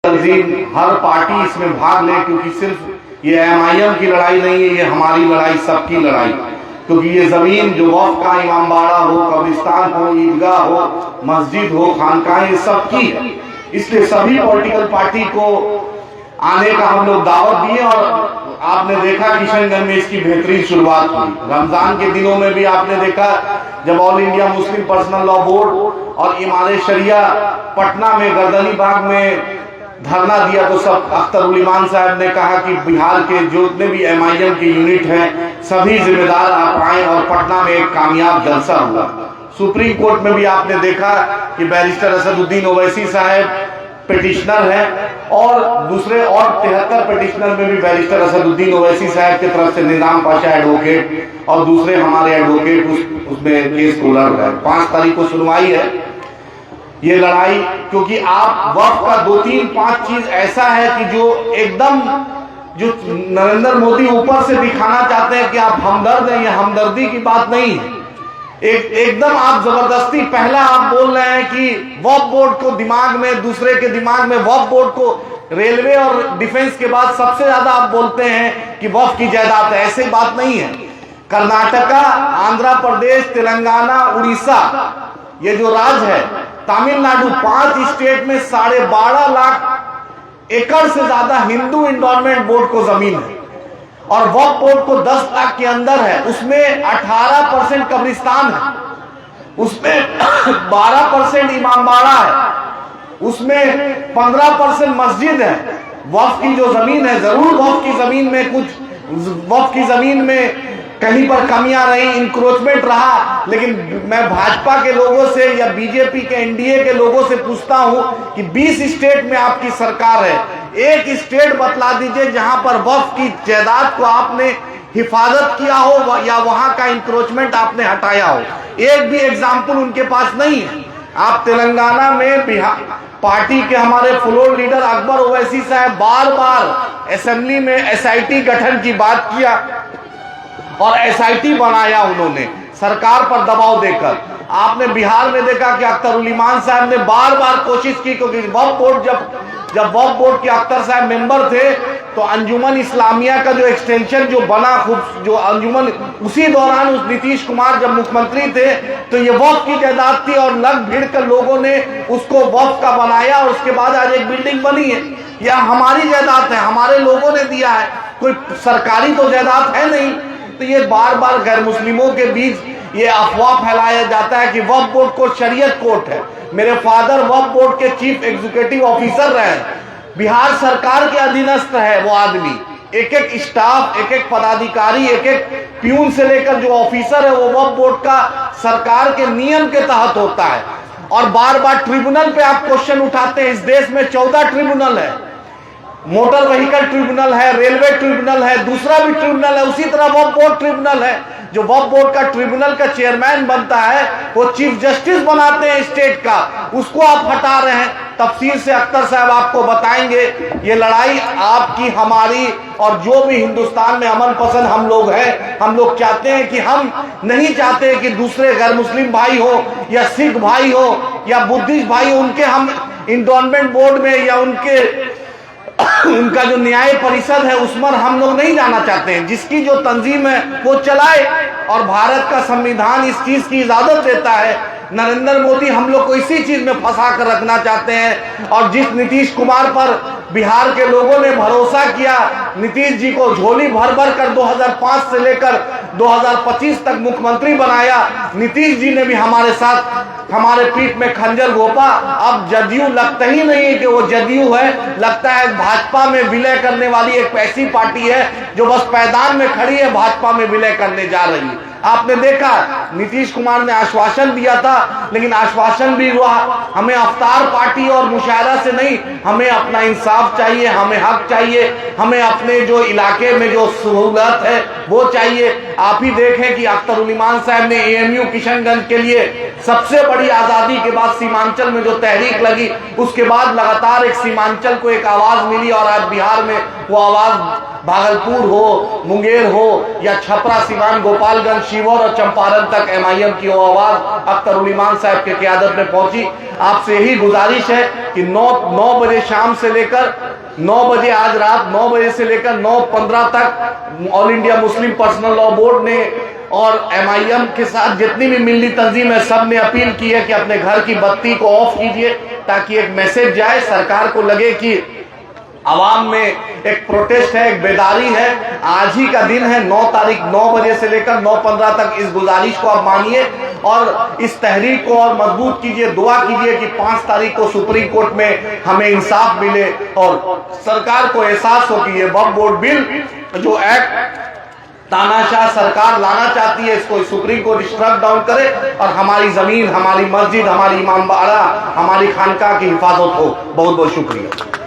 तंजीम हर party इसमें भाग ले, क्योंकि सिर्फ ये MIM की लड़ाई नहीं है, ये हमारी लड़ाई, सबकी लड़ाई। क्योंकि ये जमीन जो वक्फ का इमामबाड़ा हो, कब्रिस्तान हो, ईदगाह हो, मस्जिद हो, खानकाहें, सबकी है। इसलिए सभी पॉलिटिकल पार्टी को आने का हम लोग दावत दिए। और आपने देखा किशनगंज में इसकी बेहतरीन शुरुआत हुई। रमजान के दिनों में भी आपने देखा जब all India Muslim personal law board और इमारत शरिया पटना में गर्दनी बाग में धरना दिया, तो सब अख्तर उल ईमान साहब ने कहा कि बिहार के जितने भी MIM के यूनिट हैं सभी जिम्मेदार आप आए, और पटना में एक कामयाब जलसा हुआ। सुप्रीम कोर्ट में भी आपने देखा कि बैरिस्टर असदुद्दीन ओवैसी साहब पिटिशनर है, और दूसरे और 73 पिटिशनर में भी बैरिस्टर असदुद्दीन ओवैसी साहब की तरफ से निजाम पाशा एडवोकेट और दूसरे हमारे एडवोकेट उसमें केस को लड़ रहे हैं। 5 तारीख को सुनवाई है ये लड़ाई। क्योंकि आप वक्त का 2, 3, 5 चीज ऐसा है कि जो एकदम जो नरेंद्र मोदी ऊपर से दिखाना चाहते हैं कि आप हमदर्द हैं, ये हमदर्दी की बात नहीं है। एकदम आप जबरदस्ती पहला आप बोल रहे हैं कि वक्फ बोर्ड को दिमाग में, दूसरे के दिमाग में वक्फ बोर्ड को, रेलवे और डिफेंस के बाद सबसे ज्यादा आप बोलते हैं कि वक्फ की जायदाद है। ऐसी बात नहीं है। कर्नाटका, आंध्र प्रदेश, तेलंगाना, उड़ीसा, ये जो राज्य है, तमिलनाडु, 5 स्टेट में 12.5 लाख एकड़ से ज्यादा हिंदू एंडोमेंट बोर्ड को जमीन है, और वक्फ बोर्ड को 10 लाख के अंदर है। उसमें 18% कब्रिस्तान है, उसमें 12% इमामबाड़ा है, उसमें 15% मस्जिद है। वक्फ की जो जमीन है, जरूर वक्फ की जमीन में वक्फ की जमीन में कहीं पर कमियां रही, इंक्रोचमेंट रहा, लेकिन मैं भाजपा के लोगों से या बीजेपी के NDA के लोगों से पूछता हूं कि 20 स्टेट में आपकी सरकार है, एक स्टेट बतला दीजिए जहां पर वक्फ की जायदाद को आपने हिफाजत किया हो या वहां का इंक्रोचमेंट आपने हटाया हो। एक भी एग्जाम्पल उनके पास नहीं है। आप तेलंगाना में बिहार पार्टी के हमारे फ्लोर लीडर अकबर ओवैसी साहब बार बार असेंबली में SIT गठन की बात किया, और SIT बनाया उन्होंने सरकार पर दबाव देकर। आपने बिहार में देखा कि अख्तर उल ईमान साहब ने बार बार कोशिश की, क्योंकि वक्फ बोर्ड जब वक्फ बोर्ड के अख्तर साहब मेंबर थे, तो अंजुमन इस्लामिया का जो एक्सटेंशन जो बना, जो अंजुमन, उसी दौरान उस नीतीश कुमार जब मुख्यमंत्री थे, तो ये वक्फ की जायदाद थी, और लग भीड़ कर लोगों ने उसको वक्फ का बनाया, और उसके बाद आज एक बिल्डिंग बनी है। यह हमारी जायदाद है, हमारे लोगों ने दिया है, कोई सरकारी तो जायदाद है नहीं। तो ये बार बार गैर मुस्लिमों के बीच ये अफवाह फैलाया जाता है कि वक्फ बोर्ड को शरीयत कोर्ट है। मेरे फादर वक्फ बोर्ड के चीफ एग्जीक्यूटिव ऑफिसर रहे, बिहार सरकार के अधीनस्थ है वो आदमी। एक एक स्टाफ, एक एक पदाधिकारी, एक एक प्यून से लेकर जो ऑफिसर है वो वक्फ बोर्ड का सरकार के नियम के तहत होता है। और बार बार ट्रिब्यूनल पे आप क्वेश्चन उठाते हैं। इस देश में 14 ट्रिब्यूनल है, मोटर व्हीकल ट्रिब्यूनल है, रेलवे ट्रिब्यूनल है, दूसरा भी ट्रिब्यूनल है, उसी तरह वक्फ बोर्ड ट्रिब्यूनल है। जो वक्फ बोर्ड का ट्रिब्यूनल का चेयरमैन बनता है वो चीफ जस्टिस बनाते हैं स्टेट का, उसको आप हटा रहे हैं। तफसील से अख्तर साहब आपको बताएंगे। ये लड़ाई आपकी, हमारी, और जो भी हिंदुस्तान में अमन पसंद हम लोग हैं, हम लोग चाहते हैं कि हम नहीं चाहते कि दूसरे गैर मुस्लिम भाई हो या सिख भाई हो या बुद्धिस्ट भाई हो, उनके हम इंडोमेंट बोर्ड में या उनका जो न्याय परिषद है उसमें हम लोग नहीं जाना चाहते हैं। जिसकी जो तंजीम है वो चलाए, और भारत का संविधान इस चीज की इजाजत देता है। नरेंद्र मोदी हम लोग को इसी चीज में फंसा कर रखना चाहते हैं। और जिस नीतीश कुमार पर बिहार के लोगों ने भरोसा किया, नीतीश जी को झोली भर भर कर 2005 से लेकर 2025 तक मुख्यमंत्री बनाया, नीतीश जी ने भी हमारे साथ हमारे पीठ में खंजर घोंपा। अब जदयू लगता ही नहीं है कि वो जदयू है, लगता है भाजपा में विलय करने वाली एक ऐसी पार्टी है जो बस पैदान में खड़ी है, भाजपा में विलय करने जा रही है। आपने देखा नीतीश कुमार ने आश्वासन दिया था, लेकिन आश्वासन भी हुआ। हमें अफ्तार पार्टी और मुशायरा से नहीं, हमें अपना इंसाफ चाहिए, हमें हक चाहिए, हमें अपने जो इलाके में जो सहूलत है वो चाहिए। आप ही देखें कि अख्तर उल ईमान साहब ने AMU किशनगंज के लिए सबसे बड़ी आजादी के बाद सीमांचल में जो तहरीक लगी, उसके बाद लगातार एक सीमांचल को एक आवाज मिली, और आज बिहार में वो आवाज भागलपुर हो, मुंगेर हो या छपरा, सिवान, गोपालगंज, शिवहर और चंपारण तक MIM की वो आवाज अख्तर उल ईमान साहब के क़यादत में पहुंची। आपसे यही गुजारिश है कि 9 बजे शाम से लेकर 9 बजे, आज रात 9 बजे से लेकर 9:15 तक all India Muslim personal law board ने और MIM के साथ जितनी भी मिली तंजीम है, सब ने अपील की है कि अपने घर की बत्ती को ऑफ कीजिए, ताकि एक मैसेज जाए, सरकार को लगे कि आवाम में एक प्रोटेस्ट है, एक बेदारी है। आज ही का दिन है, 9 तारीख 9 बजे से लेकर 9:15 तक इस गुजारिश को आप मानिए और इस तहरीक को और मजबूत कीजिए। दुआ कीजिए कि 5 तारीख को सुप्रीम कोर्ट में हमें इंसाफ मिले और सरकार को एहसास हो कि ये वक्फ बोर्ड बिल जो एक्ट तानाशाह सरकार लाना चाहती है, इसको सुप्रीम कोर्ट स्ट्रक डाउन करे और हमारी जमीन, हमारी मस्जिद, हमारी इमामबाड़ा, हमारी खानका की हिफाजत हो। बहुत बहुत शुक्रिया।